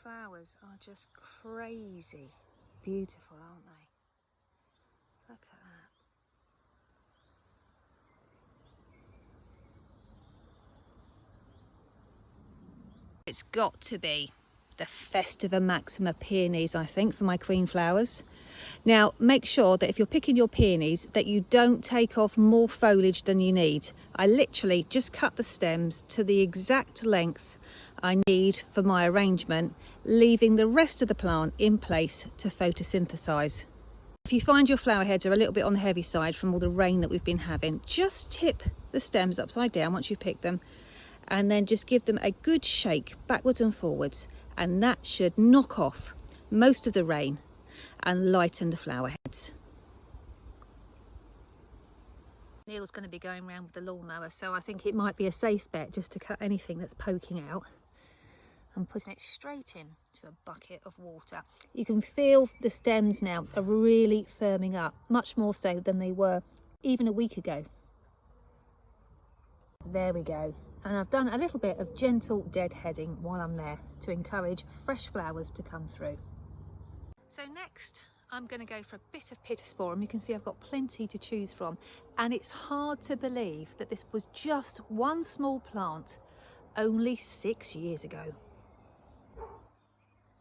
flowers are just crazy beautiful, aren't they? Look at that. It's got to be the Festiva Maxima peonies, I think, for my queen flowers. Now make sure that if you're picking your peonies that you don't take off more foliage than you need. I literally just cut the stems to the exact length I need for my arrangement, leaving the rest of the plant in place to photosynthesize. If you find your flower heads are a little bit on the heavy side from all the rain that we've been having, just tip the stems upside down once you've picked them, and then just give them a good shake backwards and forwards, and that should knock off most of the rain and lighten the flower heads. Neil's going to be going around with the lawnmower, so I think it might be a safe bet just to cut anything that's poking out. I'm putting it straight into a bucket of water. You can feel the stems now are really firming up, much more so than they were even a week ago. There we go. And I've done a little bit of gentle deadheading while I'm there to encourage fresh flowers to come through. So next I'm going to go for a bit of pittosporum. You can see I've got plenty to choose from, and it's hard to believe that this was just one small plant only 6 years ago.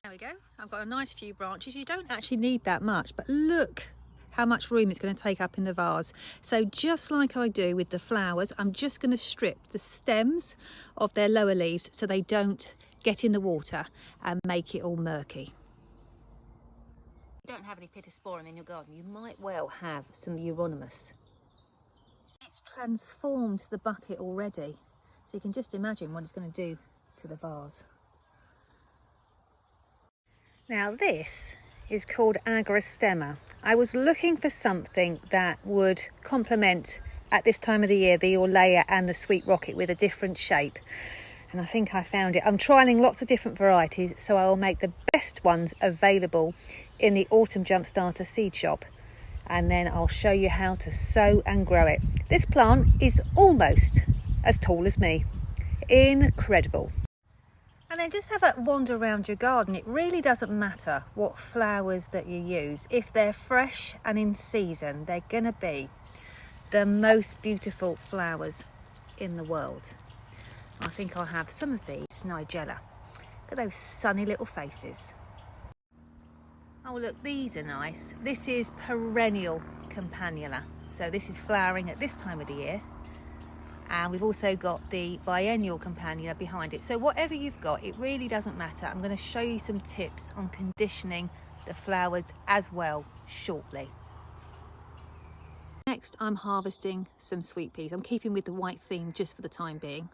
There we go. I've got a nice few branches. You don't actually need that much, but look how much room it's going to take up in the vase. So just like I do with the flowers, I'm just going to strip the stems of their lower leaves so they don't get in the water and make it all murky. If you don't have any pittosporum in your garden, you might well have some Euronymous. It's transformed the bucket already, so you can just imagine what it's going to do to the vase. Now this is called Agrostemma. I was looking for something that would complement, at this time of the year, the Orlea and the Sweet Rocket with a different shape. And I think I found it. I'm trialling lots of different varieties, so I will make the best ones available in the Autumn Jumpstarter seed shop. And then I'll show you how to sow and grow it. This plant is almost as tall as me. Incredible. And then just have a wander around your garden. It really doesn't matter what flowers that you use. If they're fresh and in season, they're going to be the most beautiful flowers in the world. I think I'll have some of these Nigella. Look at those sunny little faces. Oh look, these are nice. This is perennial campanula. So this is flowering at this time of the year. And we've also got the biennial campanula behind it. So whatever you've got, it really doesn't matter. I'm going to show you some tips on conditioning the flowers as well shortly. Next, I'm harvesting some sweet peas. I'm keeping with the white theme just for the time being.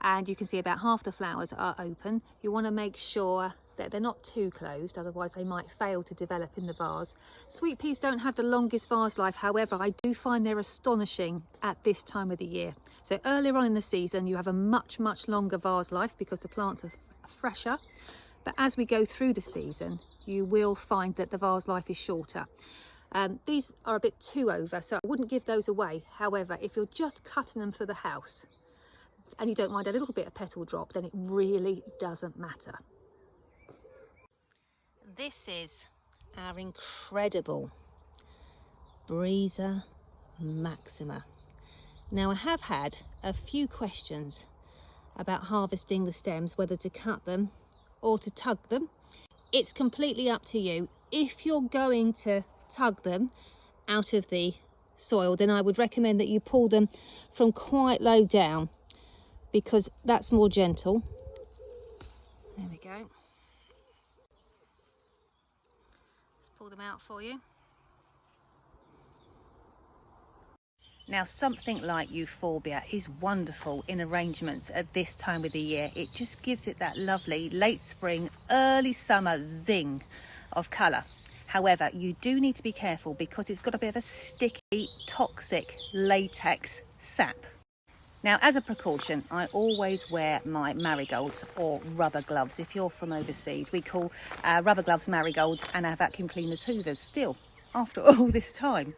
And you can see about half the flowers are open. You want to make sure that they're not too closed, otherwise they might fail to develop in the vase. Sweet peas don't have the longest vase life, however I do find they're astonishing at this time of the year. So earlier on in the season you have a much longer vase life because the plants are fresher, but as we go through the season you will find that the vase life is shorter. These are a bit too over, so I wouldn't give those away. However, if you're just cutting them for the house and you don't mind a little bit of petal drop, then it really doesn't matter. This is our incredible Breezer Maxima. Now I have had a few questions about harvesting the stems, whether to cut them or to tug them. It's completely up to you. If you're going to tug them out of the soil, then I would recommend that you pull them from quite low down because that's more gentle. There we go. Pull them out for you. Now something like Euphorbia is wonderful in arrangements at this time of the year. It just gives it that lovely late spring, early summer zing of colour. However, you do need to be careful because it's got a bit of a sticky, toxic latex sap. Now, as a precaution, I always wear my marigolds or rubber gloves. If you're from overseas, we call rubber gloves marigolds and our vacuum cleaners hoovers still, after all this time.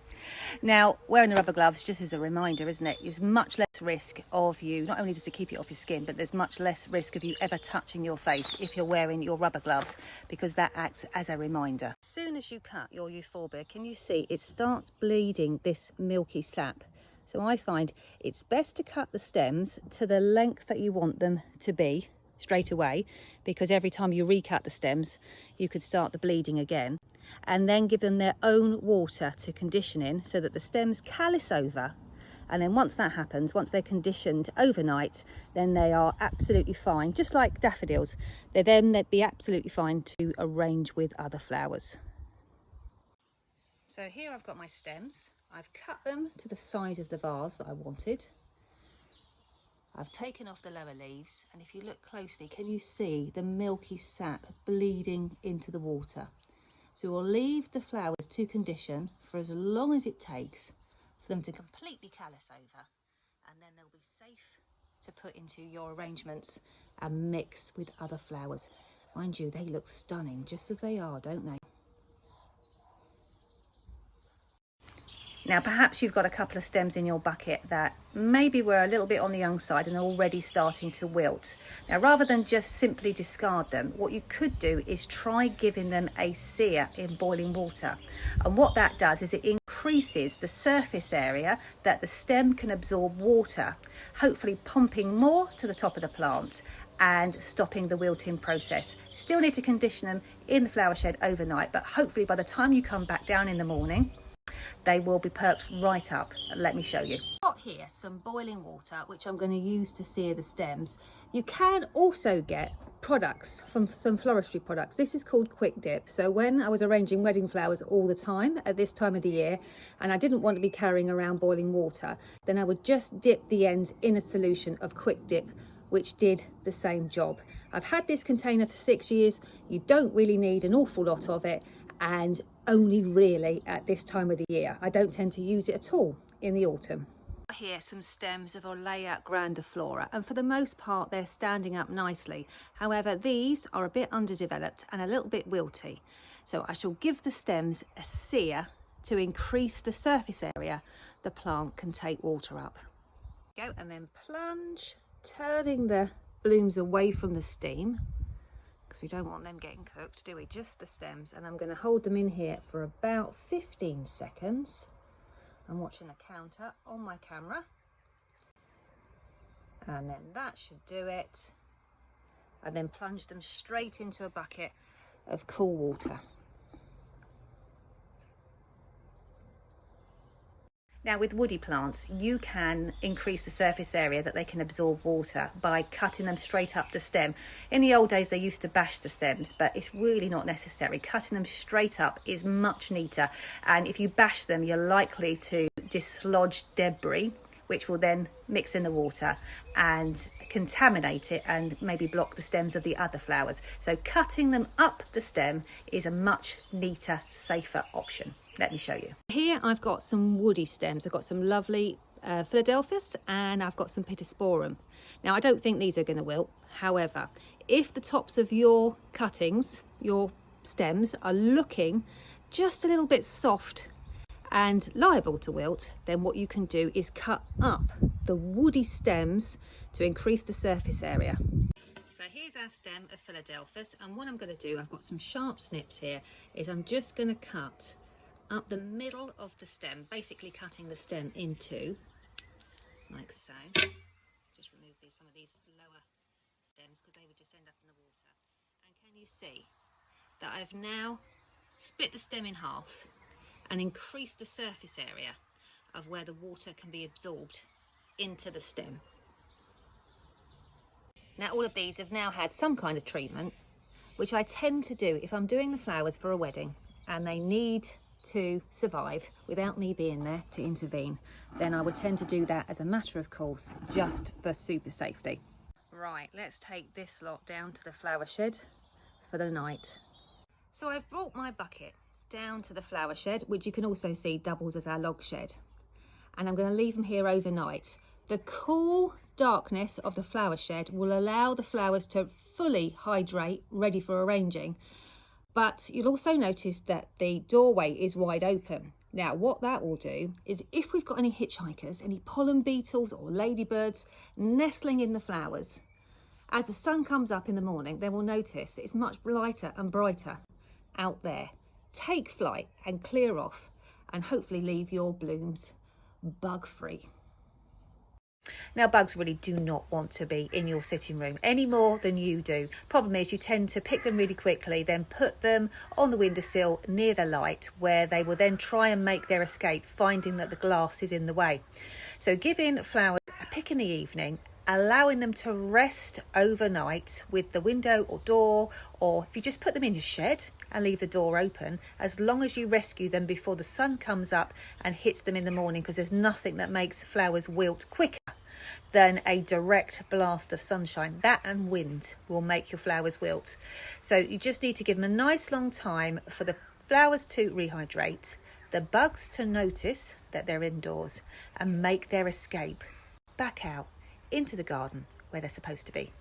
Now, wearing the rubber gloves, just as a reminder, isn't it, is much less risk of you, not only does it keep it off your skin, but there's much less risk of you ever touching your face if you're wearing your rubber gloves, because that acts as a reminder. As soon as you cut your Euphorbia, can you see it starts bleeding this milky sap? So I find it's best to cut the stems to the length that you want them to be straight away, because every time you recut the stems, you could start the bleeding again. And then give them their own water to condition in so that the stems callus over, and then once that happens, once they're conditioned overnight, then they are absolutely fine, just like daffodils. They'd be absolutely fine to arrange with other flowers. So here I've got my stems. I've cut them to the size of the vase that I wanted. I've taken off the lower leaves, and if you look closely, can you see the milky sap bleeding into the water? So we'll leave the flowers to condition for as long as it takes for them to completely callus over, and then they'll be safe to put into your arrangements and mix with other flowers. Mind you, they look stunning just as they are, don't they? Now, perhaps you've got a couple of stems in your bucket that maybe were a little bit on the young side and are already starting to wilt. Now, rather than just simply discard them, what you could do is try giving them a sear in boiling water. And what that does is it increases the surface area that the stem can absorb water, hopefully pumping more to the top of the plant and stopping the wilting process. Still need to condition them in the flower shed overnight, but hopefully by the time you come back down in the morning, they will be perked right up. Let me show you. I've got here some boiling water, which I'm going to use to sear the stems. You can also get products from some floristry products. This is called Quick Dip. So when I was arranging wedding flowers all the time at this time of the year, and I didn't want to be carrying around boiling water, then I would just dip the ends in a solution of Quick Dip, which did the same job. I've had this container for 6 years. You don't really need an awful lot of it, and only really at this time of the year. I don't tend to use it at all in the autumn. Here some stems of Olea grandiflora, and for the most part they're standing up nicely. However, these are a bit underdeveloped and a little bit wilty, so I shall give the stems a sear to increase the surface area the plant can take water up. Go, and then plunge, turning the blooms away from the steam, because we don't want them getting cooked, do we? Just the stems. And I'm going to hold them in here for about 15 seconds. I'm watching the counter on my camera, and then that should do it. And then plunge them straight into a bucket of cool water. Now, with woody plants, you can increase the surface area that they can absorb water by cutting them straight up the stem. In the old days, they used to bash the stems, but it's really not necessary. Cutting them straight up is much neater. And if you bash them, you're likely to dislodge debris, which will then mix in the water and contaminate it and maybe block the stems of the other flowers. So cutting them up the stem is a much neater, safer option. Let me show you. Here I've got some woody stems. I've got some lovely Philadelphus, and I've got some Pittosporum. Now, I don't think these are going to wilt. However, if the tops of your cuttings, your stems, are looking just a little bit soft and liable to wilt, then what you can do is cut up the woody stems to increase the surface area. So here's our stem of Philadelphus, and what I'm going to do, I've got some sharp snips here, is I'm just going to cut up the middle of the stem, basically cutting the stem in two, like so. Just remove some of these lower stems because they would just end up in the water. And can you see that I've now split the stem in half and increased the surface area of where the water can be absorbed into the stem. Now, all of these have now had some kind of treatment, which I tend to do if I'm doing the flowers for a wedding and they need to survive without me being there to intervene. Then I would tend to do that as a matter of course, just for super safety. Right, let's take this lot down to the flower shed for the night. So I've brought my bucket down to the flower shed, which you can also see doubles as our log shed, and I'm going to leave them here overnight. The cool darkness of the flower shed will allow the flowers to fully hydrate, ready for arranging. But you'll also notice that the doorway is wide open. Now, what that will do is if we've got any hitchhikers, any pollen beetles or ladybirds nestling in the flowers, as the sun comes up in the morning, they will notice it's much lighter and brighter out there. Take flight and clear off, and hopefully leave your blooms bug-free. Now, bugs really do not want to be in your sitting room any more than you do. Problem is, you tend to pick them really quickly, then put them on the windowsill near the light, where they will then try and make their escape, finding that the glass is in the way. So giving flowers a pick in the evening, allowing them to rest overnight with the window or door, or if you just put them in your shed and leave the door open, as long as you rescue them before the sun comes up and hits them in the morning, because there's nothing that makes flowers wilt quicker than a direct blast of sunshine. That and wind will make your flowers wilt. So you just need to give them a nice long time for the flowers to rehydrate, the bugs to notice that they're indoors and make their escape back out into the garden where they're supposed to be.